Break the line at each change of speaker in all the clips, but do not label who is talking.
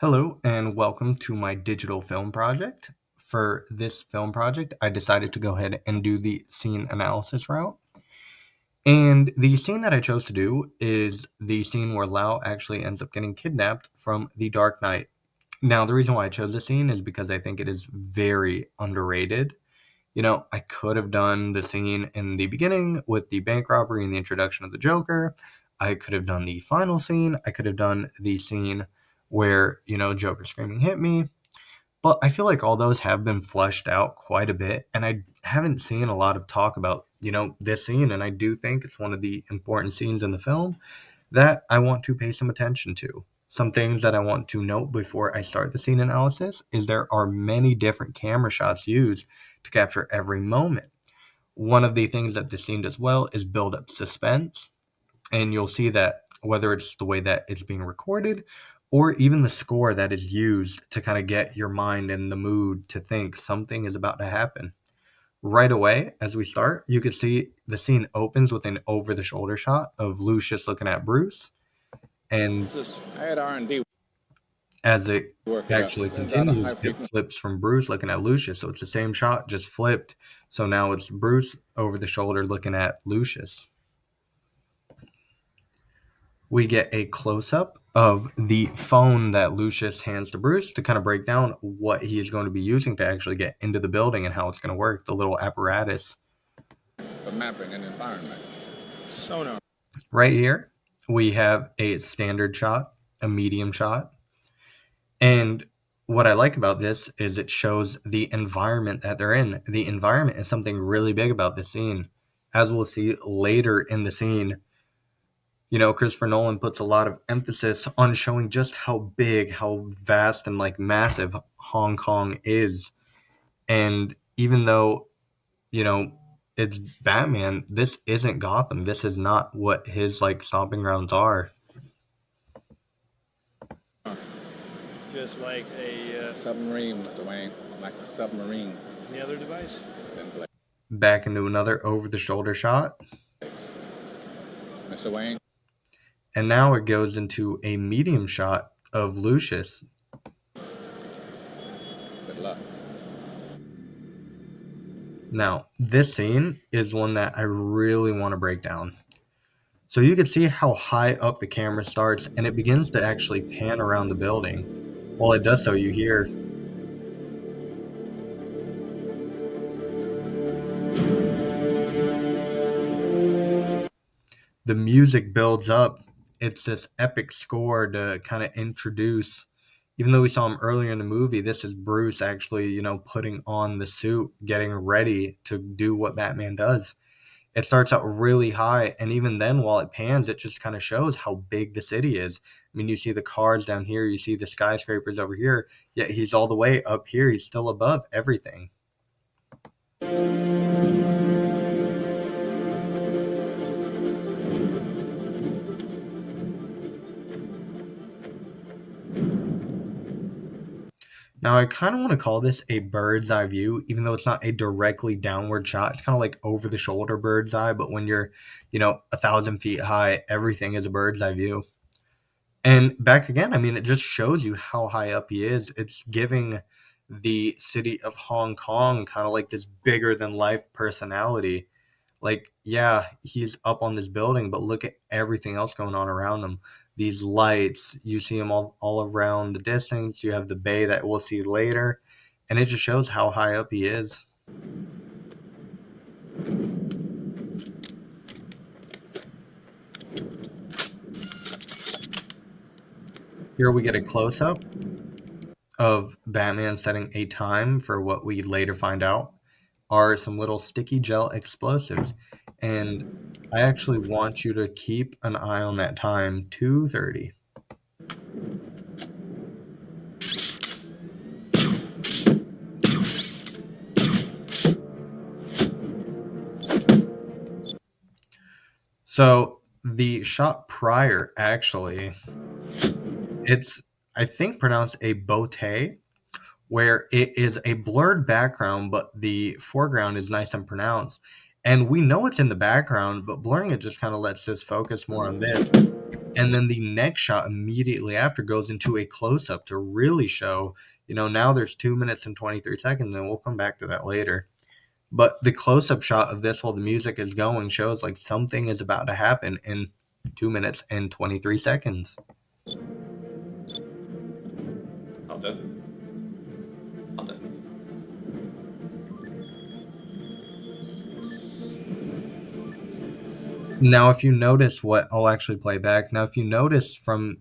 Hello, and welcome to my digital film project. For this film project, I decided to go ahead and do the scene analysis route. And the scene that I chose to do is the scene where Lau actually ends up getting kidnapped from The Dark Knight. Now, the reason why I chose this scene is because I think it is very underrated. I could have done the scene in the beginning with the bank robbery and the introduction of the Joker. I could have done the final scene. I could have done the scene where, Joker screaming hit me. But I feel like all those have been fleshed out quite a bit. And I haven't seen a lot of talk about, this scene. And I do think it's one of the important scenes in the film that I want to pay some attention to. Some things that I want to note before I start the scene analysis is there are many different camera shots used to capture every moment. One of the things that this scene does well is build up suspense, and you'll see that whether it's the way that it's being recorded or even the score that is used to kind of get your mind in the mood to think something is about to happen. Right away, as we start, you can see the scene opens with an over the shoulder shot of Lucius looking at Bruce. And
I had R&D
as it
work it up.
actually
Sends out a
continues,
high
it
frequency.
flips from Bruce looking at Lucius. So it's the same shot, just flipped. So now it's Bruce over the shoulder looking at Lucius. We get a close up of the phone that Lucius hands to Bruce to kind of break down what he is going to be using to actually get into the building and how it's going to work, the little apparatus.
For mapping an environment. Sonar.
Right here, we have a standard shot, a medium shot, and what I like about this is it shows the environment that they're in. The environment is something really big about this scene. As we'll see later in the scene, Christopher Nolan puts a lot of emphasis on showing just how big, how vast, and like massive Hong Kong is. And even though, you know, it's Batman, this isn't Gotham. This is not what his like stomping grounds are.
Just like a
Submarine, Mr. Wayne. Like a submarine.
any other device.
It's in place.
Back into another over the shoulder shot.
Mr. Wayne.
And now it goes into a medium shot of Lucius.
Good luck.
Now, this scene is one that I really want to break down. So you can see how high up the camera starts and it begins to actually pan around the building. While it does so, you hear the music builds up. It's this epic score to kind of introduce, even though we saw him earlier in the movie, this is Bruce actually, putting on the suit, getting ready to do what Batman does. It starts out really high, and even then, while it pans, it just kind of shows how big the city is. I mean, you see the cars down here, you see the skyscrapers over here, yet he's all the way up here. He's still above everything. Now, I kind of want to call this a bird's eye view, even though it's not a directly downward shot. It's kind of like over the shoulder bird's eye, but when you're, 1,000 feet high, everything is a bird's eye view. And back again, I mean, it just shows you how high up he is. It's giving the city of Hong Kong kind of like this bigger than life personality. Like, yeah, he's up on this building, but look at everything else going on around him. These lights, you see them all around the distance. You have the bay that we'll see later, and it just shows how high up he is. Here we get a close up of Batman setting a time for what we later find out are some little sticky gel explosives. And I actually want you to keep an eye on that time, 2:30. So the shot prior, actually, it's, I think, pronounced a bote, where it is a blurred background, but the foreground is nice and pronounced. And we know it's in the background, but blurring it just kind of lets us focus more on this. And then the next shot immediately after goes into a close up to really show, now there's 2 minutes and 23 seconds, and we'll come back to that later. But the close up shot of this while the music is going shows like something is about to happen in 2 minutes and 23 seconds.
好的，好的。
Now, if you notice what I'll actually play back. Now, if you notice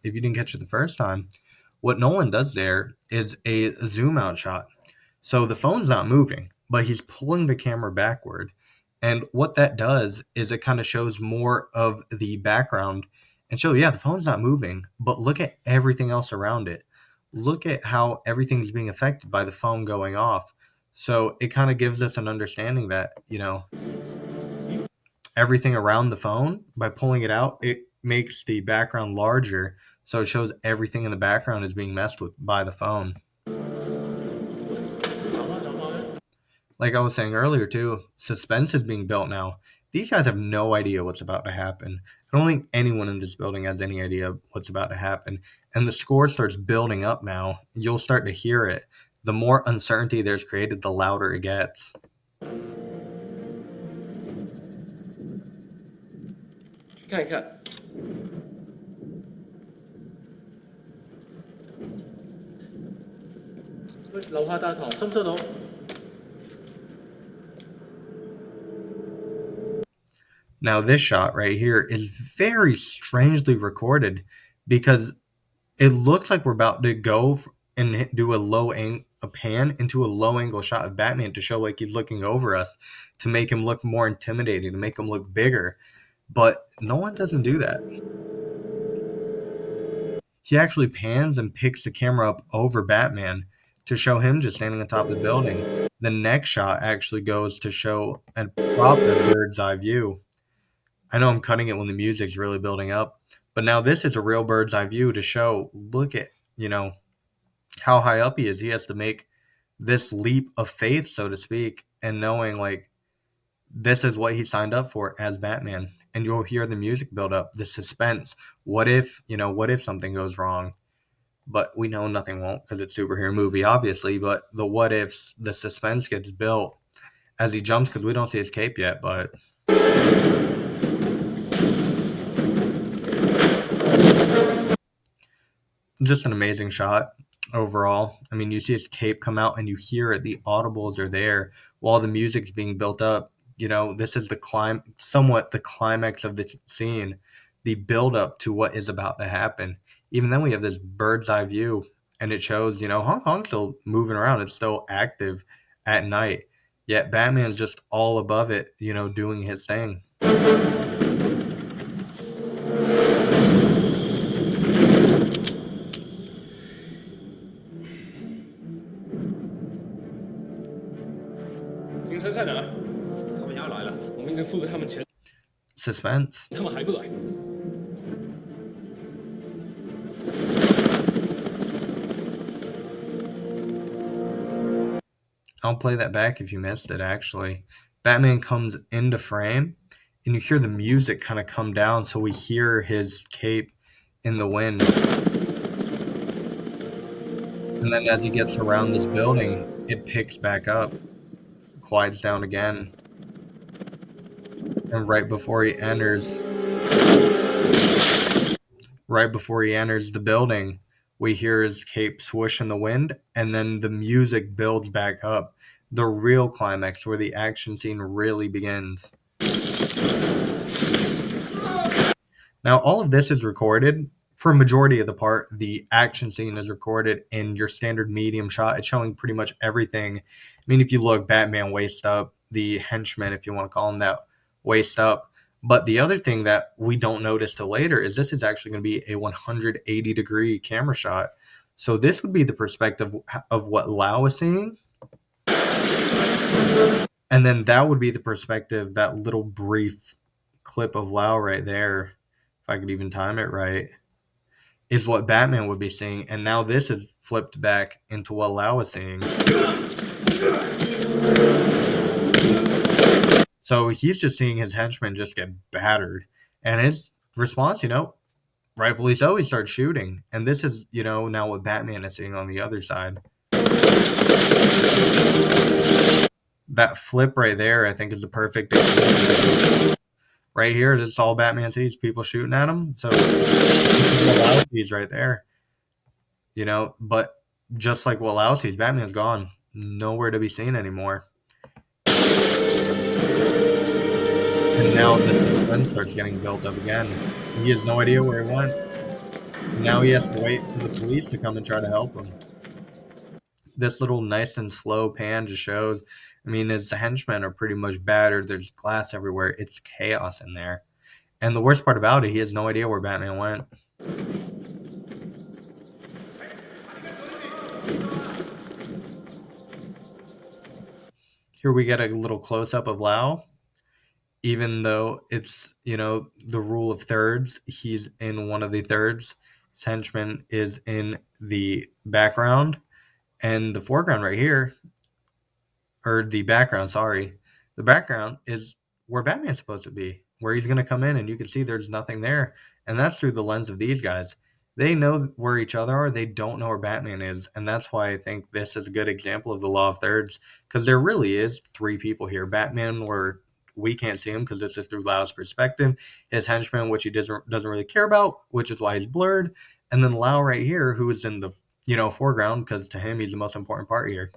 if you didn't catch it the first time, what Nolan does there is a zoom out shot. So the phone's not moving, but he's pulling the camera backward. And what that does is it kind of shows more of the background and show, yeah, the phone's not moving, but look at everything else around it. Look at how everything's being affected by the phone going off. So it kind of gives us an understanding that, everything around the phone, by pulling it out, it makes the background larger. So it shows everything in the background is being messed with by the phone. Like I was saying earlier too, suspense is being built now. These guys have no idea what's about to happen. I don't think anyone in this building has any idea what's about to happen. And the score starts building up now. You'll start to hear it. The more uncertainty there's created, the louder it gets.
去看一看。喂，樓下大堂收唔收到？
Now this shot right here is very strangely recorded because it looks like we're about to go and do a pan into a low angle shot of Batman to show like he's looking over us, to make him look more intimidating, to make him look bigger. But Nolan doesn't do that. He actually pans and picks the camera up over Batman to show him just standing on top of the building. The next shot actually goes to show a proper bird's eye view. I know I'm cutting it when the music's really building up, but now this is a real bird's eye view to show, look at, how high up he is. He has to make this leap of faith, so to speak, and knowing like this is what he signed up for as Batman. And you'll hear the music build up, the suspense. What if something goes wrong? But we know nothing won't because it's a superhero movie, obviously. But the what ifs, the suspense gets built as he jumps because we don't see his cape yet, but just an amazing shot overall. I mean, you see his cape come out and you hear it. The audibles are there while the music's being built up. This is somewhat the climax of the scene, the build up to what is about to happen. Even then, we have this bird's eye view, and it shows, Hong Kong's still moving around. It's still active at night. Yet Batman's just all above it, doing his thing.
警察在哪儿？他们要来了，我们已经付了他们钱。
Suspense.
他们还不来。
I'll play that back if you missed it, actually. Batman comes into frame, and you hear the music kind of come down, so we hear his cape in the wind. And then as he gets around this building, it picks back up, quiets down again. And right before he enters the building, we hear his cape swoosh in the wind, and then the music builds back up. The real climax where the action scene really begins. Now, all of this is recorded. For a majority of the part, the action scene is recorded in your standard medium shot. It's showing pretty much everything. I mean, if you look, Batman waist up, the henchman, if you want to call him that, waist up. But the other thing that we don't notice till later is this is actually going to be a 180-degree camera shot. So this would be the perspective of what Lau is seeing. And then that would be the perspective, that little brief clip of Lau right there, if I could even time it right, is what Batman would be seeing. And now this is flipped back into what Lau is seeing. So he's just seeing his henchmen just get battered. And his response, rightfully so, he starts shooting. And this is, now what Batman is seeing on the other side. That flip right there, I think, is the perfect example. Right here, this is all Batman sees, people shooting at him. So this is what Lau sees right there. But just like what Lau sees, Batman's gone. Nowhere to be seen anymore. And now the suspense starts getting built up again. He has no idea where he went. And now he has to wait for the police to come and try to help him. This little nice and slow pan just shows, his henchmen are pretty much battered. There's glass everywhere. It's chaos in there. And the worst part about it, he has no idea where Batman went. Here we get a little close-up of Lau. Even though it's, the rule of thirds, he's in one of the thirds. His henchman is in the background. And the foreground right here, or the background, sorry. The background is where Batman's supposed to be, where he's going to come in, and you can see there's nothing there. And that's through the lens of these guys. They know where each other are. They don't know where Batman is. And that's why I think this is a good example of the law of thirds, because there really is three people here. Batman, where we can't see him because this is through Lau's perspective. His henchman, which he doesn't really care about, which is why he's blurred. And then Lau right here, who is in the foreground, because to him he's the most important part here.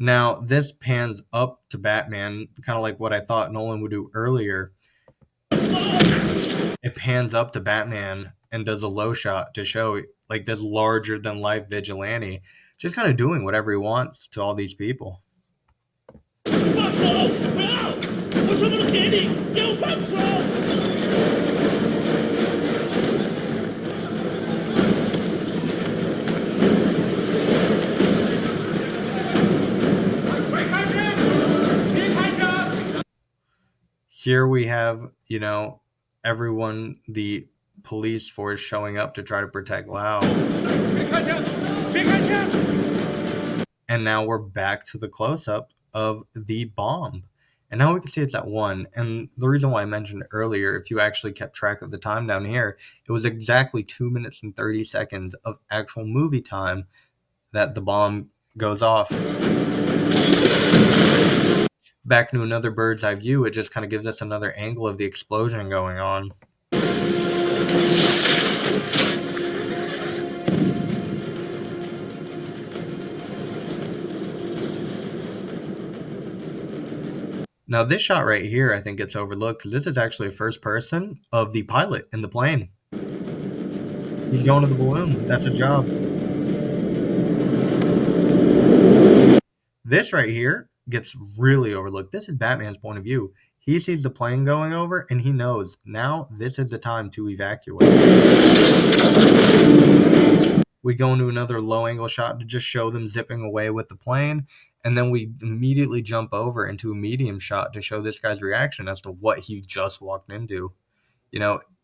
Now, this pans up to Batman, kind of like what I thought Nolan would do earlier. It pans up to Batman and does a low shot to show like this larger than life vigilante just kind of doing whatever he wants to all these people. Here we have, everyone, the police force showing up to try to protect Lau. And now we're back to the close-up of the bomb. And now we can see it's at 1. And the reason why I mentioned earlier, if you actually kept track of the time down here, it was exactly 2 minutes and 30 seconds of actual movie time that the bomb goes off. Back to another bird's eye view, it just kind of gives us another angle of the explosion going on. Now this shot right here, I think gets overlooked because this is actually a first person of the pilot in the plane. He's going to the balloon. That's a job. This right here gets really overlooked. This is Batman's point of view. He sees the plane going over and he knows now this is the time to evacuate. We go into another low angle shot to just show them zipping away with the plane. And then we immediately jump over into a medium shot to show this guy's reaction as to what he just walked into.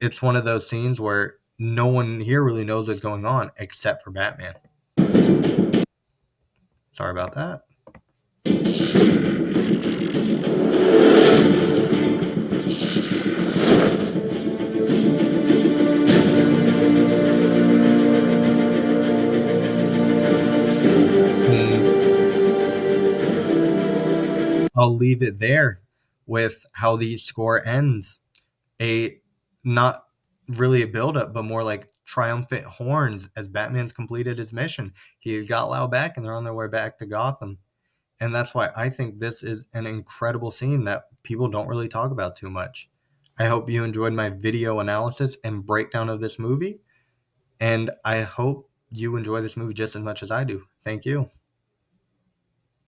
It's one of those scenes where no one here really knows what's going on except for Batman. Sorry about that. I'll leave it there with how the score ends. Not really a build-up, but more like triumphant horns as Batman's completed his mission. He got Lau back and they're on their way back to Gotham. And that's why I think this is an incredible scene that people don't really talk about too much. I hope you enjoyed my video analysis and breakdown of this movie. And I hope you enjoy this movie just as much as I do. Thank you.